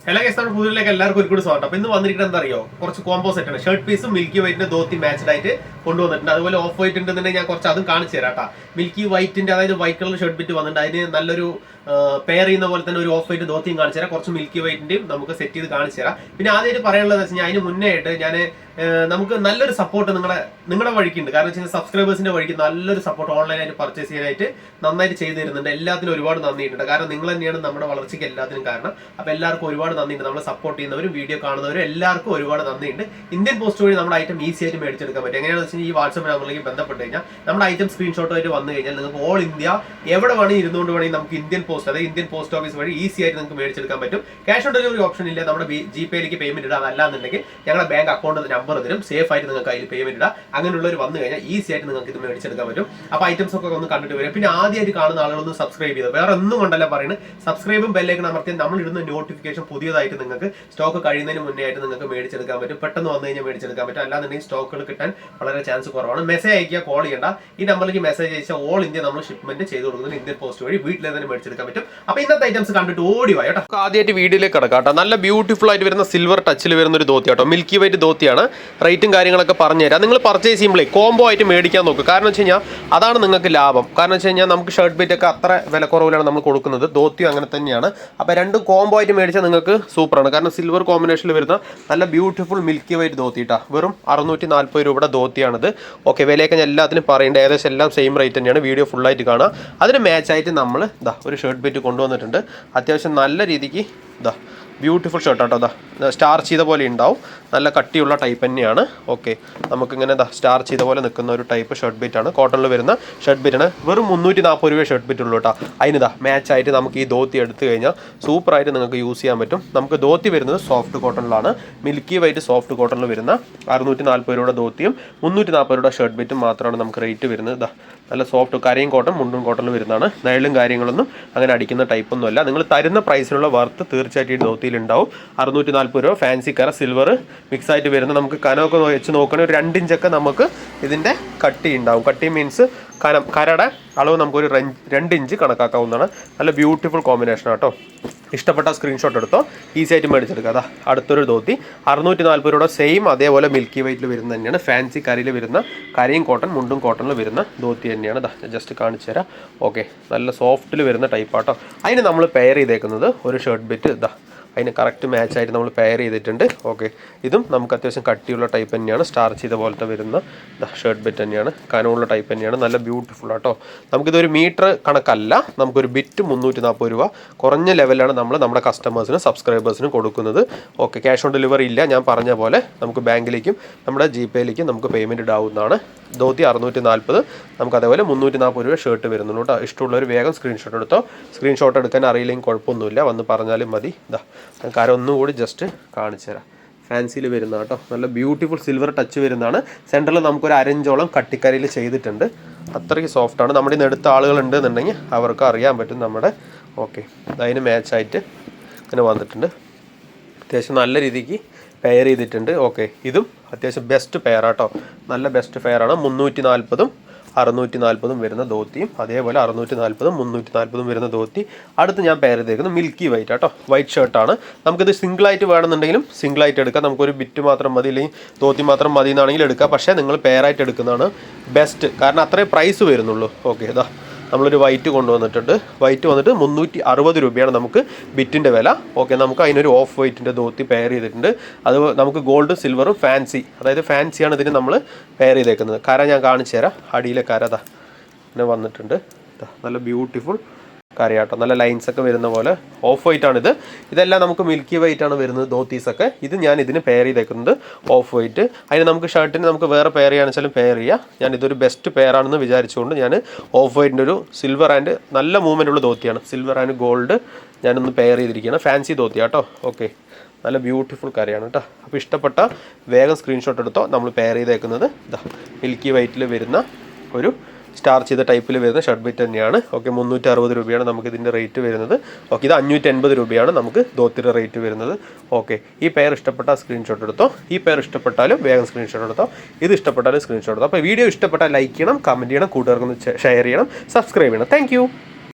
എല്ലാ കേസാണ് പുതിയതിലേക്ക് എല്ലാവർക്കും ഒരു കൂടി സ്വാഗതം. അപ്പൊ ഇന്ന് വന്നിരിക്കുന്നത് എന്താ അറിയോ, കുറച്ച് കോംബോ സെറ്റ് ആണ്. ഷർട്ട് പീസും മിൽക്കി വൈറ്റിന്റെ ധോത്തി മാച്ച്ഡ് ആയിട്ട് കൊണ്ടുവന്നിട്ടുണ്ട്. അതുപോലെ ഓഫ് വൈറ്റ് ഉണ്ടെന്നുണ്ടെങ്കിൽ ഞാൻ കുറച്ച് അതും കാണിച്ചു തരാം കേട്ടോ. മിൽക്കി വൈറ്റിന്റെ അതായത് വൈറ്റ് കളർ ഷർട്ട് ബിറ്റ് വന്നിട്ടുണ്ട്. അതിന് നല്ലൊരു പെയർ ചെയ്യുന്ന പോലെ തന്നെ ഒരു ഓഫ് വൈറ്റ് ധോത്തിയും കാണിച്ചു തരാം. കുറച്ച് മിൽക്കി വൈറ്റിന്റെയും നമുക്ക് സെറ്റ് ചെയ്ത് കാണിച്ചു തരാം. പിന്നെ ആദ്യമായിട്ട് പറയാനുള്ളത് വെച്ചാൽ അതിന് മുന്നേ ആയിട്ട് ഞാൻ നമുക്ക് നല്ലൊരു സപ്പോർട്ട് നിങ്ങളുടെ വഴിക്കുണ്ട്. കാരണം വെച്ചാൽ സബ്സ്ക്രൈബേഴ്സിന്റെ വഴിക്ക് നല്ലൊരു സപ്പോർട്ട് ഓൺലൈനായിട്ട് പർച്ചേസ് ചെയ്യാനായിട്ട് നന്നായിട്ട് ചെയ്തു തരുന്നുണ്ട്. എല്ലാത്തിനും ഒരുപാട് നന്ദിയുണ്ട്. കാരണം നിങ്ങൾ തന്നെയാണ് നമ്മുടെ വളർച്ചയ്ക്ക് എല്ലാത്തിനും കാരണം. അപ്പൊ എല്ലാവർക്കും ഒരുപാട് നന്ദിയുണ്ട്. നമ്മളെ സപ്പോർട്ട് ചെയ്യുന്നവരും വീഡിയോ കാണുന്നവരും എല്ലാവർക്കും ഒരുപാട് നന്ദിയുണ്ട്. ഇന്ത്യൻ പോസ്റ്റ് വഴി നമ്മുടെ ഐറ്റം ഈസി ആയിട്ട് മേടിച്ചെടുക്കാൻ പറ്റും. എങ്ങനെയാണെന്ന് വെച്ചാൽ ഈ വാട്സ്ആപ്പ് നമ്പറിലേക്ക് ബന്ധപ്പെട്ട് കഴിഞ്ഞാൽ നമ്മുടെ ഐറ്റം സ്ക്രീൻഷോട്ടുമായിട്ട് വന്നു കഴിഞ്ഞാൽ നിങ്ങൾക്ക് ഓൾ ഇന്ത്യ എവിടെ വേണമെങ്കിൽ ഇരുന്നുകൊണ്ട് വേണമെങ്കിൽ നമുക്ക് ഇന്ത്യൻ പോസ്റ്റ് അതായത് ഇന്ത്യൻ പോസ്റ്റ് ഓഫീസ് വഴി ഈസി ആയിട്ട് നിങ്ങൾക്ക് മേടിച്ചെടുക്കാൻ പറ്റും. ക്യാഷ് ഓൺ ഡെലിവറി ഓപ്ഷൻ ഇല്ല. നമ്മുടെ ജിപേയിലേക്ക് പേയ്മെന്റ് ഇടാം. അതല്ലാന്നുണ്ടെങ്കിൽ ഞങ്ങളുടെ ബാങ്ക് അക്കൗണ്ട് നമ്പർ തരും. സേഫ് ആയിട്ട് നിങ്ങൾക്ക് അതിൽ പേയ്മെന്റ് ഇടാം. അങ്ങനെയുള്ളവർ വന്നു കഴിഞ്ഞാൽ ഈസി ആയിട്ട് നിങ്ങൾക്ക് ഇത് മേടിച്ചെടുക്കാൻ പറ്റും. അപ്പോൾ ഐറ്റംസ് ഒക്കെ ഒന്ന് കണ്ടിട്ട് വരും. പിന്നെ ആദ്യമായിട്ട് കാണുന്ന ആളുകളൊന്ന് സബ്സ്ക്രൈബ് ചെയ്ത് വേറെ ഒന്നും കൊണ്ടല്ല പറയുന്നത്. സബ്സ്ക്രൈബും ബെല്ലേക്ക് അമർത്തിയാൽ നമ്മൾ ഇടുന്ന നോട്ടിഫിക്കേഷൻ പുതിയതായിട്ട് നിങ്ങൾക്ക് സ്റ്റോക്ക് കഴിയുന്നതിന് മുന്നേ ആയിട്ട് നിങ്ങൾക്ക് മേടിച്ചെടുക്കാൻ പറ്റും. പെട്ടെന്ന് വന്നു കഴിഞ്ഞാൽ മേടിച്ചെടുക്കാൻ പറ്റും. അല്ലാന്നുണ്ടെങ്കിൽ സ്റ്റോക്കുകൾ കിട്ടാൻ വളരെ ചാൻസ് കുറവാണ്. മെസ്സേജ് അയക്കുക, കോൾ ചെയ്യേണ്ട. ഈ നമ്പറിലേക്ക് മെസ്സേജ് അയച്ചാൽ ഓൾ ഇന്ത്യ നമ്മൾ ഷിപ്മെന്റ് ചെയ്ത് കൊടുക്കുന്നത് ഇന്ത്യൻ പോസ്റ്റ് വഴി വീട്ടിലെ തന്നെ മേടിച്ചെടുക്കാൻ പറ്റും. അപ്പോൾ ഇന്നത്തെ ഐറ്റംസ് കണ്ടിട്ട് ഓടി വാ കേട്ടോ. ആദ്യമായിട്ട് വീഡിയോയിലേക്ക് കിടക്കാം കേട്ടോ. നല്ല ബ്യൂട്ടിഫുൾ ആയിട്ട് വരുന്ന സിൽവർ ടച്ചിൽ വരുന്ന ഒരു ധോത്തി കേട്ടോ. മിൽക്കി വൈറ്റ് ധോത്തിയാണ്. റേറ്റും കാര്യങ്ങളൊക്കെ പറഞ്ഞുതരാം. നിങ്ങൾ പർച്ചേസ് ചെയ്യുമ്പോഴേ കോംബോ ആയിട്ട് മേടിക്കാൻ നോക്കുക. കാരണം വെച്ച് കഴിഞ്ഞാൽ അതാണ് നിങ്ങൾക്ക് ലാഭം. കാരണം വെച്ച് കഴിഞ്ഞാൽ നമുക്ക് ഷർട്ട് ബിറ്റ് ഒക്കെ അത്ര വിലക്കുറവിലാണ് നമ്മൾ കൊടുക്കുന്നത്. ധോത്തിയും അങ്ങനെ തന്നെയാണ്. അപ്പോൾ രണ്ടും കോംബോ ആയിട്ട് മേടിച്ചാൽ നിങ്ങൾക്ക് സൂപ്പറാണ്. കാരണം സിൽവർ കോമ്പിനേഷനിൽ വരുന്ന നല്ല ബ്യൂട്ടിഫുൾ മിൽക്കി വൈറ്റ് ധോത്തി കേട്ടോ. വെറും 640 രൂപയുടെ ധോത്തിയാണിത്. ഓക്കെ, വിലയൊക്കെ ഞാൻ എല്ലാത്തിനും പറയേണ്ടത് ഏകദേശം എല്ലാം സെയിം റേറ്റ് തന്നെയാണ്. വീഡിയോ ഫുള്ളായിട്ട് കാണാം. അതിന് മാച്ചായിട്ട് നമ്മൾ ഒരു ഷർട്ട് ബിറ്റ് കൊണ്ടുവന്നിട്ടുണ്ട്. അത്യാവശ്യം നല്ല രീതിക്ക് ബ്യൂട്ടിഫുൾ ഷർട്ട് കേട്ടോ. സ്റ്റാർ ചെയ്ത പോലെ ഉണ്ടാവും. നല്ല കട്ടിയുള്ള ടൈപ്പ് തന്നെയാണ്. ഓക്കെ, നമുക്കിങ്ങനെ സ്റ്റാർ ചെയ്ത പോലെ നിൽക്കുന്ന ഒരു ടൈപ്പ് ഷർട്ട് ബിറ്റാണ്. കോട്ടണിൽ വരുന്ന ഷർട്ട് ബിറ്റാണ്. വെറും 340 രൂപ ഷർട്ട് ബിറ്റ് ഉള്ളൂ കേട്ടോ. അതിന് മാച്ചായിട്ട് നമുക്ക് ഈ ധോത്തി എടുത്തു കഴിഞ്ഞാൽ സൂപ്പറായിട്ട് നിങ്ങൾക്ക് യൂസ് ചെയ്യാൻ പറ്റും. നമുക്ക് ധോത്തി വരുന്നത് സോഫ്റ്റ് കോട്ടണിലാണ്. മിൽക്കി വൈറ്റ് സോഫ്റ്റ് കോട്ടണിൽ വരുന്ന 640 രൂപയുടെ ധോത്തിയും 340 രൂപയുടെ ഷർട്ട് ബിറ്റും മാത്രമാണ് നമുക്ക് റേറ്റ് വരുന്നത്. നല്ല സോഫ്റ്റ് കരയും കോട്ടൺ മുണ്ടും കോട്ടണിൽ വരുന്നതാണ്. നയലും കാര്യങ്ങളൊന്നും അങ്ങനെ അടിക്കുന്ന ടൈപ്പൊന്നുമല്ല. നിങ്ങൾ തരുന്ന പ്രൈസിനുള്ള വർത്ത് തീർച്ചയായിട്ടും ഈ ധോത്തിയിൽ ഉണ്ടാവും. 640 രൂപ. ഫാൻസി കര സിൽവർ മിക്സ് ആയിട്ട് വരുന്ന നമുക്ക് കനമൊക്കെ വെച്ച് നോക്കുകയാണെങ്കിൽ ഒരു 2 ഇഞ്ചൊക്കെ നമുക്ക് ഇതിൻ്റെ കട്ടി ഉണ്ടാവും. കട്ടി മീൻസ് കരയുടെ അളവ് നമുക്കൊരു 2 ഇഞ്ച് കണക്കാക്കാവുന്നതാണ്. നല്ല ബ്യൂട്ടിഫുൾ കോമ്പിനേഷൻ കേട്ടോ. ഇഷ്ടപ്പെട്ട സ്ക്രീൻഷോട്ട് എടുത്തോ, ഈസി ആയിട്ട് മേടിച്ചെടുക്കുക. അതാ അടുത്തൊരു ധോത്തി 640 രൂപയുടെ സെയിം അതേപോലെ മിൽക്കി വൈറ്റിൽ വരുന്ന തന്നെയാണ്. ഫാൻസി കരയിൽ വരുന്ന കരയും കോട്ടൺ മുണ്ടും കോട്ടണിൽ വരുന്ന ധോത്തി തന്നെയാണ്. ജസ്റ്റ് കാണിച്ചു തരാം. ഓക്കെ, നല്ല സോഫ്റ്റിൽ വരുന്ന ടൈപ്പാട്ടോ. അതിന് നമ്മൾ പെയർ ചെയ്തേക്കുന്നത് ഒരു ഷർട്ട് ബിറ്റ് അതിന് കറക്റ്റ് മാച്ചായിട്ട് നമ്മൾ പെയർ ചെയ്തിട്ടുണ്ട്. ഓക്കെ, ഇതും നമുക്ക് അത്യാവശ്യം കട്ടിയുള്ള ടൈപ്പ് തന്നെയാണ്. സ്റ്റാർ ചെയ്ത പോലത്തെ വരുന്ന ഷർട്ട് ബിറ്റ് തന്നെയാണ്. കനമുള്ള ടൈപ്പ് തന്നെയാണ്. നല്ല ബ്യൂട്ടിഫുൾ ആട്ടോ. നമുക്കിതൊരു മീറ്റർ കണക്കല്ല. നമുക്കൊരു ബിറ്റ് 340 രൂപ കുറഞ്ഞ ലെവലാണ് നമ്മൾ നമ്മുടെ കസ്റ്റമേഴ്സിനും സബ്സ്ക്രൈബേഴ്സിനും കൊടുക്കുന്നത്. ഓക്കെ, ക്യാഷ് ഓൺ ഡെലിവറി ഇല്ല. ഞാൻ പറഞ്ഞ പോലെ നമുക്ക് ബാങ്കിലേക്കും നമ്മുടെ ജിപേയിലേക്കും നമുക്ക് പേയ്മെൻറ്റ് ഇടാവുന്നതാണ്. ധോത്തി 640, നമുക്ക് അതേപോലെ 340 രൂപ ഷർട്ട് വരുന്നുള്ളൂ കേട്ടോ. ഇഷ്ടമുള്ളവർ വേഗം സ്ക്രീൻഷോട്ട് എടുത്തോ. സ്ക്രീൻഷോട്ട് എടുക്കാൻ അറിയില്ലെങ്കിൽ കുഴപ്പമൊന്നുമില്ല, വന്ന് പറഞ്ഞാലും മതി. കാര്യം ഒന്നുകൂടി ജസ്റ്റ് കാണിച്ചു തരാം. ഫാൻസിയിൽ വരുന്ന കേട്ടോ. നല്ല ബ്യൂട്ടിഫുൾ സിൽവർ ടച്ച് വരുന്നതാണ്. സെൻറ്ററിൽ നമുക്കൊരു 1 ഇഞ്ചോളം കട്ടിക്കരയിൽ ചെയ്തിട്ടുണ്ട്. അത്രയ്ക്ക് സോഫ്റ്റാണ്. നമ്മുടെ ഇന്ന് എടുത്ത ആളുകളുണ്ടെന്നുണ്ടെങ്കിൽ അവർക്ക് അറിയാൻ പറ്റും നമ്മുടെ. ഓക്കെ, അതിന് മാച്ചായിട്ട് ഇങ്ങനെ വന്നിട്ടുണ്ട്. അത്യാവശ്യം നല്ല രീതിക്ക് പെയർ ചെയ്തിട്ടുണ്ട്. ഓക്കെ, ഇതും അത്യാവശ്യം ബെസ്റ്റ് പെയർ ആട്ടോ. നല്ല ബെസ്റ്റ് പെയറാണ്. 340ഉം 640 വരുന്ന ധോത്തിയും അതേപോലെ 640ഉം 340ഉം വരുന്ന ധോത്തി. അടുത്ത് ഞാൻ പെയർ ചെയ്തേക്കുന്നത് മിൽക്കി വൈറ്റ് ആട്ടോ. വൈറ്റ് ഷർട്ടാണ്. നമുക്കിത് സിംഗിളായിട്ട് വേണമെന്നുണ്ടെങ്കിലും സിംഗിളായിട്ട് എടുക്കാം. നമുക്കൊരു ബിറ്റ് മാത്രം മതി അല്ലെങ്കിൽ ധോത്തി മാത്രം മതി എന്നാണെങ്കിൽ എടുക്കാം. പക്ഷേ നിങ്ങൾ പെയറായിട്ട് എടുക്കുന്നതാണ് ബെസ്റ്റ്. കാരണം അത്രേ പ്രൈസ് വരുന്നുള്ളൂ. ഓക്കെ, നമ്മളൊരു വൈറ്റ് കൊണ്ടുവന്നിട്ടുണ്ട്. വൈറ്റ് വന്നിട്ട് 360 രൂപയാണ് നമുക്ക് ബിറ്റിൻ്റെ വില. ഓക്കെ, നമുക്ക് അതിനൊരു ഓഫ് വൈറ്റിൻ്റെ ധോത്തി പെയർ ചെയ്തിട്ടുണ്ട്. അത് നമുക്ക് ഗോൾഡും സിൽവറും ഫാൻസി, അതായത് ഫാൻസിയാണ് ഇതിന് നമ്മൾ പെയർ ചെയ്തേക്കുന്നത്. കര ഞാൻ കാണിച്ചു തരാം. അടിയിലെ കര ഇങ്ങനെ വന്നിട്ടുണ്ട്. നല്ല ബ്യൂട്ടിഫുൾ കരയാട്ടോ. നല്ല ലൈൻസൊക്കെ വരുന്ന പോലെ ഓഫ് വൈറ്റ് ആണിത്. ഇതെല്ലാം നമുക്ക് മിൽക്കി വൈറ്റ് ആണ് വരുന്നത് ധോത്തീസൊക്കെ. ഇത് ഞാൻ ഇതിന് പെയർ ചെയ്തേക്കുന്നത് ഓഫ് വൈറ്റ്. അതിന് നമുക്ക് ഷർട്ടിന് നമുക്ക് വേറെ പെയർ ചെയ്യാന്ന് വെച്ചാലും പെയർ ചെയ്യാം. ഞാൻ ഇതൊരു ബെസ്റ്റ് പെയർ ആണെന്ന് വിചാരിച്ചുകൊണ്ട് ഞാൻ ഓഫ് വൈറ്റിൻ്റെ ഒരു സിൽവർ ആൻഡ് നല്ല മൂവ്മെൻ്റ് ഉള്ള ധോത്തിയാണ്. സിൽവർ ആൻഡ് ഗോൾഡ് ഞാനൊന്ന് പെയർ ചെയ്തിരിക്കുകയാണ്. ഫാൻസി ധോത്തി കേട്ടോ. ഓക്കെ, നല്ല ബ്യൂട്ടിഫുൾ കരയാണ് കേട്ടോ. അപ്പോൾ ഇഷ്ടപ്പെട്ട വേഗം സ്ക്രീൻഷോട്ട് എടുത്തോ. നമ്മൾ പെയർ ചെയ്തേക്കുന്നത് മിൽക്കി വൈറ്റിൽ വരുന്ന ഒരു സ്റ്റാർ ചെയ്ത ടൈപ്പിൽ വരുന്ന ഷർട്ട് ബിറ്റ് തന്നെയാണ്. ഓക്കെ, 360 രൂപയാണ് നമുക്ക് ഇതിൻ്റെ റേറ്റ് വരുന്നത്. ഓക്കെ, ഇത് 580 രൂപയാണ് നമുക്ക് ധോത്തിയുടെ റേറ്റ് വരുന്നത്. ഓക്കെ, ഈ പെയർ ഇഷ്ടപ്പെട്ട സ്ക്രീൻഷോട്ട് എടുത്തോ. ഈ പെയർ ഇഷ്ടപ്പെട്ടാലും വേഗം സ്ക്രീൻഷോട്ട് എടുത്തോ. ഇത് ഇഷ്ടപ്പെട്ടാലും സ്ക്രീൻഷോട്ട് എടുത്തോ. അപ്പോൾ വീഡിയോ ഇഷ്ടപ്പെട്ടാൽ ലൈക്ക് ചെയ്യണം, കമൻറ്റ് ചെയ്യണം, കൂട്ടുകാർക്കൊന്ന് ഷെയർ ചെയ്യണം, സബ്സ്ക്രൈബ് ചെയ്യണം. താങ്ക്